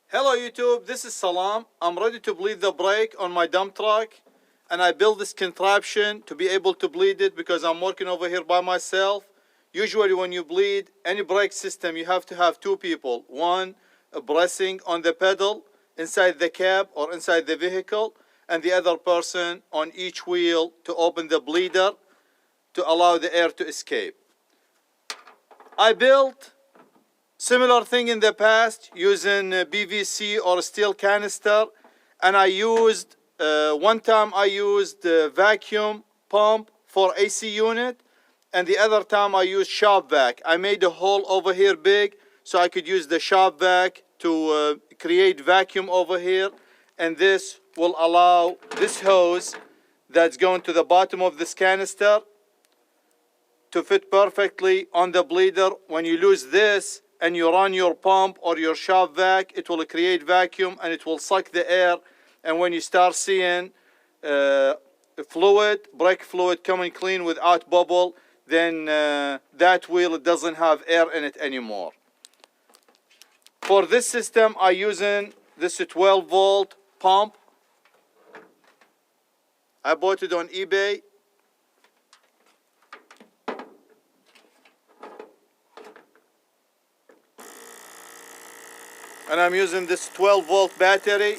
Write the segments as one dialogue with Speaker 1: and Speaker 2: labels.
Speaker 1: Hello YouTube, this is Salam. I'm ready to bleed the brake on my dump truck, and I built this contraption to be able to bleed it because I'm working over here by myself. Usually when you bleed any brake system, you have to have two people. One pressing on the pedal inside the cab or inside the vehicle, and the other person on each wheel to open the bleeder to allow the air to escape. I built similar thing in the past using PVC or steel canister, and I used one time I used vacuum pump for AC unit, and the other time I used shop vac. I made a hole over here big so I could use the shop vac to create vacuum over here, and this will allow this hose that's going to the bottom of this canister to fit perfectly on the bleeder. When you lose this and you run your pump or your shop vac, it will create vacuum and it will suck the air. And when you start seeing brake fluid coming clean without bubble, then that wheel doesn't have air in it anymore. For this system, I'm using this 12-volt pump. I bought it on eBay. And I'm using this 12-volt battery.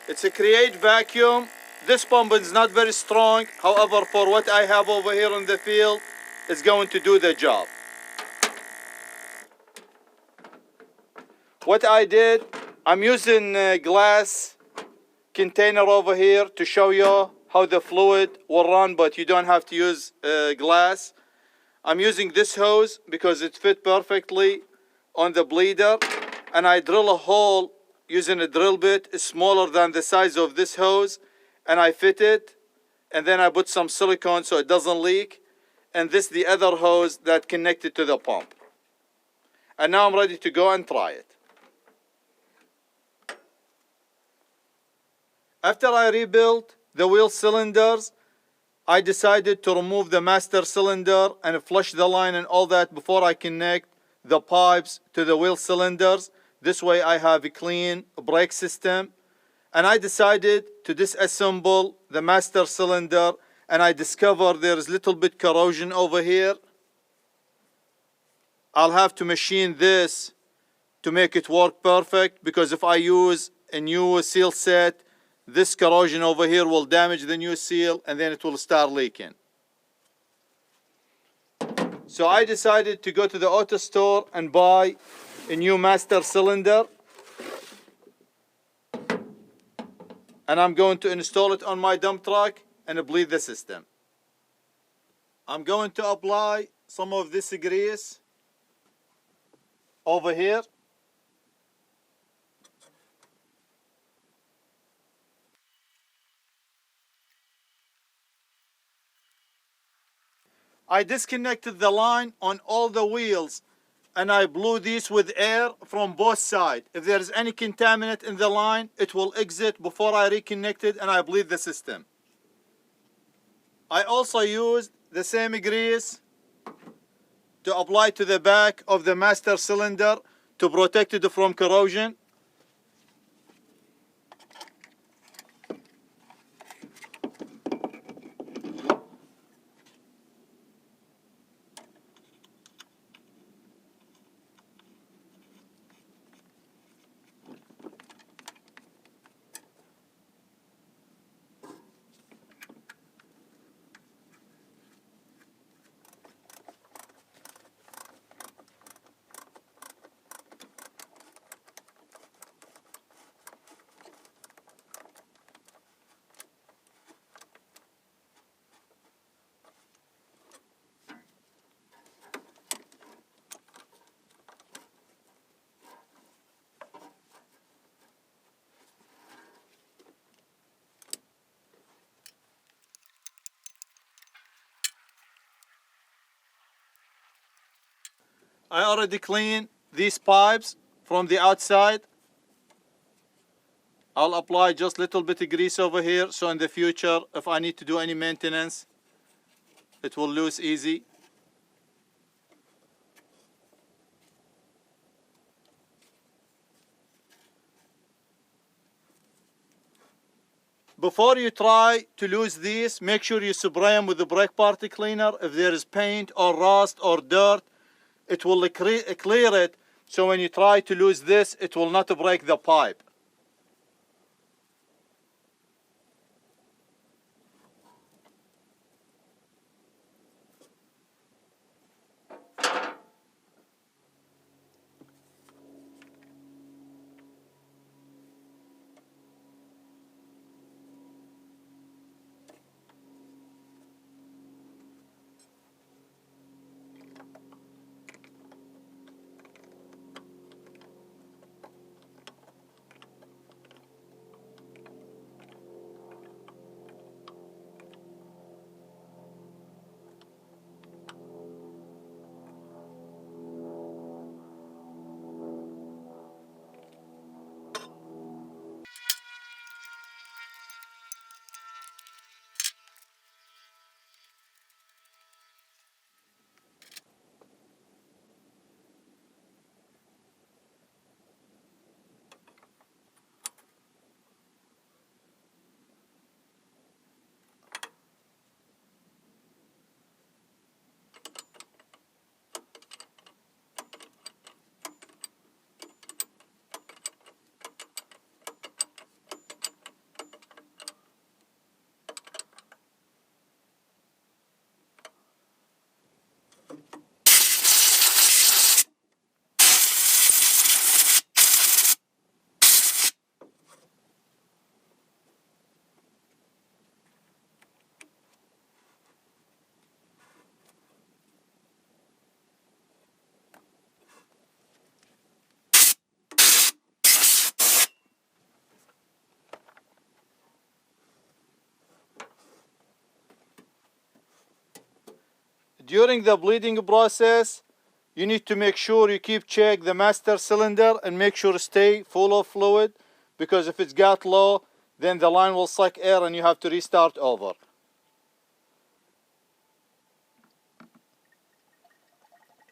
Speaker 1: It's a create vacuum. This pump is not very strong. However, for what I have over here in the field, it's going to do the job. What I did, I'm using a glass container over here to show you how the fluid will run, but you don't have to use glass. I'm using this hose because it fit perfectly on the bleeder, and I drill a hole using a drill bit smaller than the size of this hose, and I fit it, and then I put some silicone so it doesn't leak, and this the other hose that connected to the pump. And now I'm ready to go and try it. After I rebuilt the wheel cylinders, I decided to remove the master cylinder and flush the line and all that before I connect the pipes to the wheel cylinders. This way I have a clean brake system. And I decided to disassemble the master cylinder, and I discovered there is little bit corrosion over here. I'll have to machine this to make it work perfect, because if I use a new seal set, this corrosion over here will damage the new seal and then it will start leaking. So I decided to go to the auto store and buy a new master cylinder, and I'm going to install it on my dump truck and bleed the system. I'm going to apply some of this grease over here. I disconnected the line on all the wheels, and I blew these with air from both sides. If there is any contaminant in the line, it will exit before I reconnect it, and I bleed the system. I also used the same grease to apply to the back of the master cylinder to protect it from corrosion. I already cleaned these pipes from the outside. I'll apply just little bit of grease over here, so in the future, if I need to do any maintenance, it will loose easy. Before you try to lose these, make sure you spray them with the brake party cleaner. If there is paint or rust or dirt, it will clear it, so when you try to lose this, it will not break the pipe. During the bleeding process, you need to make sure you keep check the master cylinder and make sure stay full of fluid, because if it's got low, then the line will suck air and you have to restart over.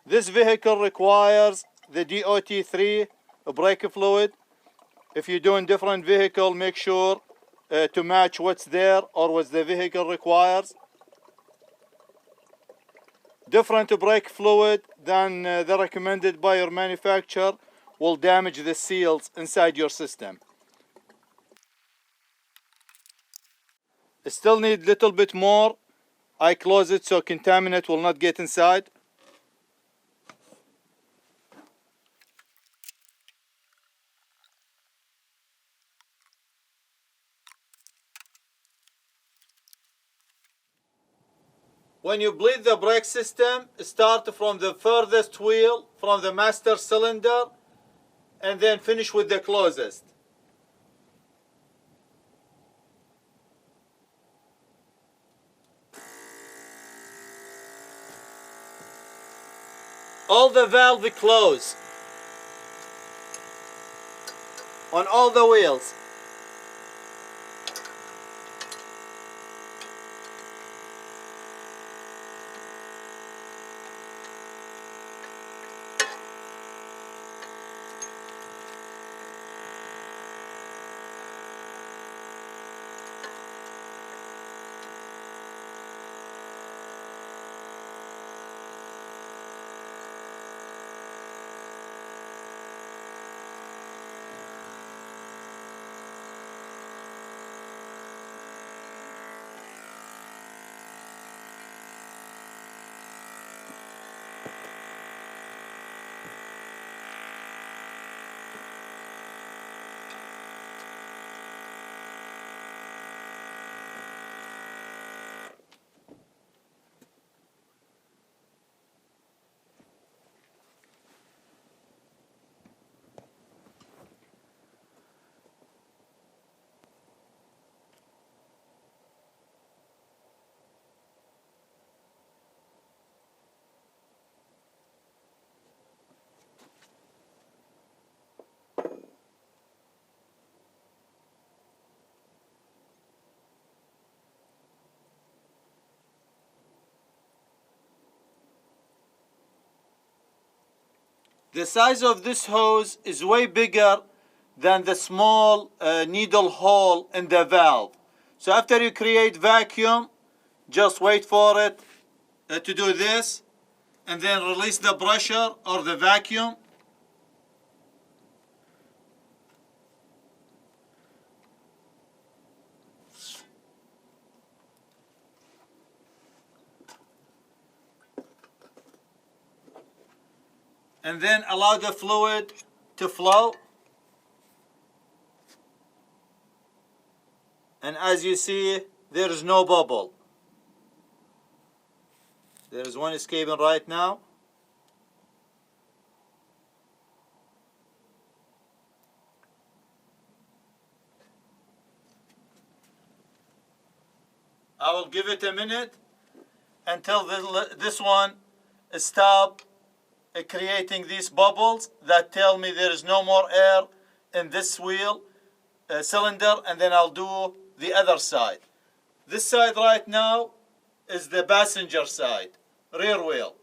Speaker 1: This vehicle requires the DOT3 brake fluid. If you're doing different vehicle, make sure to match what's there or what the vehicle requires. Different brake fluid than the recommended by your manufacturer will damage the seals inside your system. Still need little bit more. I close it so contaminant will not get inside. When you bleed the brake system, start from the furthest wheel from the master cylinder and then finish with the closest. All the valves close on all the wheels. The size of this hose is way bigger than the small needle hole in the valve. So after you create vacuum, just wait for it to do this, and then release the pressure or the vacuum. And then allow the fluid to flow. And as you see, there is no bubble. There is one escaping right now. I will give it a minute until this one stop creating these bubbles that tell me there is no more air in this wheel cylinder, and then I'll do the other side. This side right now is the passenger side, rear wheel.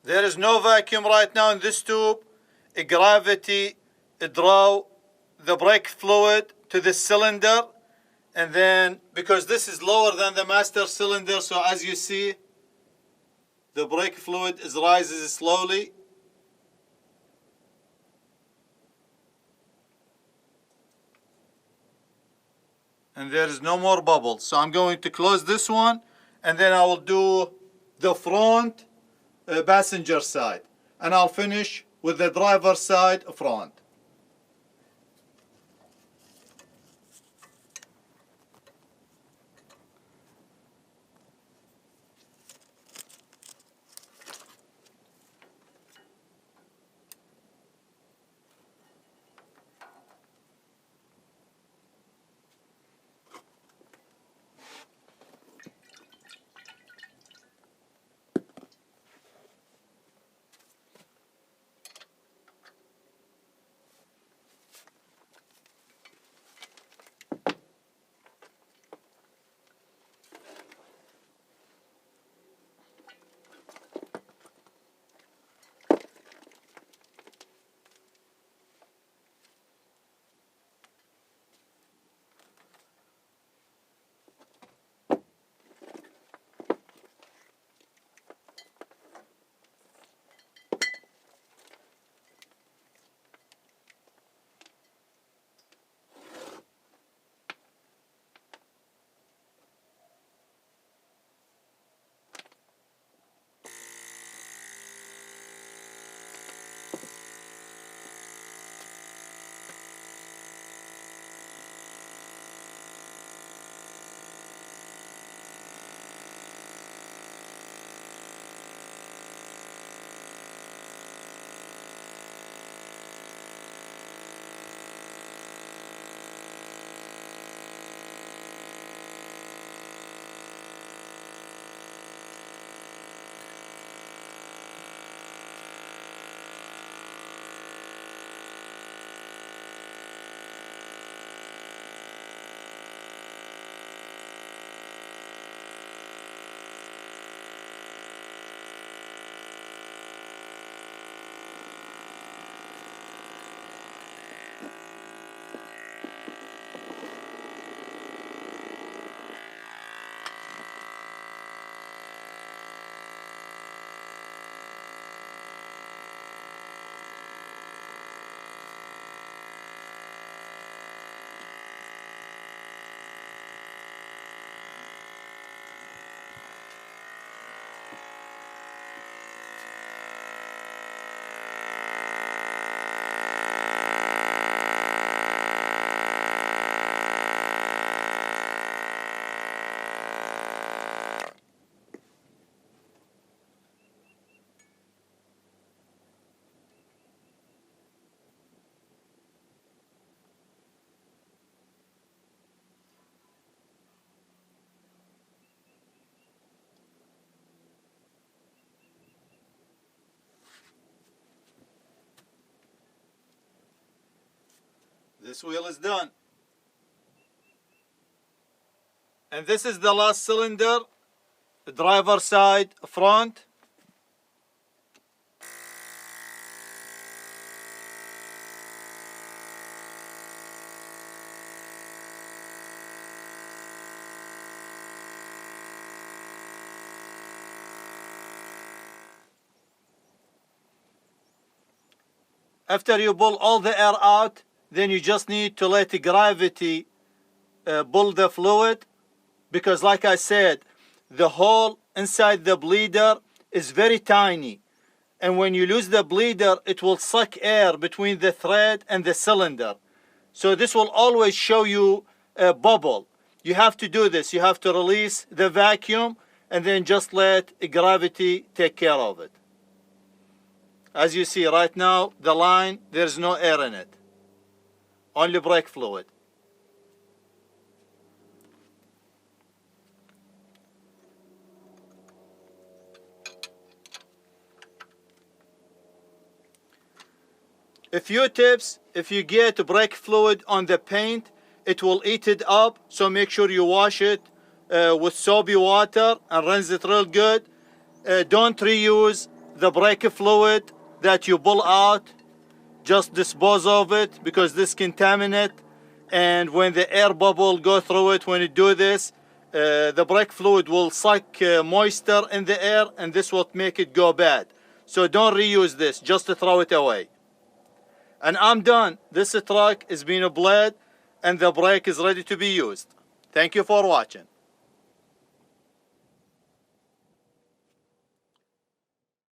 Speaker 1: There is no vacuum right now in this tube. A gravity draw the brake fluid to the cylinder, and then because this is lower than the master cylinder, so as you see, the brake fluid rises slowly. And there is no more bubbles. So I'm going to close this one, and then I will do the front passenger side, and I'll finish with the driver side front. This wheel is done. And this is the last cylinder, the driver side front. After you pull all the air out, then you just need to let the gravity pull the fluid, because like I said, the hole inside the bleeder is very tiny, and when you lose the bleeder, it will suck air between the thread and the cylinder. So this will always show you a bubble. You have to do this. You have to release the vacuum and then just let gravity take care of it. As you see right now, the line, there's no air in it, only brake fluid. A few tips: if you get brake fluid on the paint, it will eat it up, so make sure you wash it with soapy water and rinse it real good. Don't reuse the brake fluid that you pull out, just dispose of it because this contaminate. And when the air bubble go through it, when you do this, the brake fluid will suck moisture in the air, and this will make it go bad. So don't reuse this, just throw it away. And I'm done. This truck is being bled and the brake is ready to be used. Thank you for watching.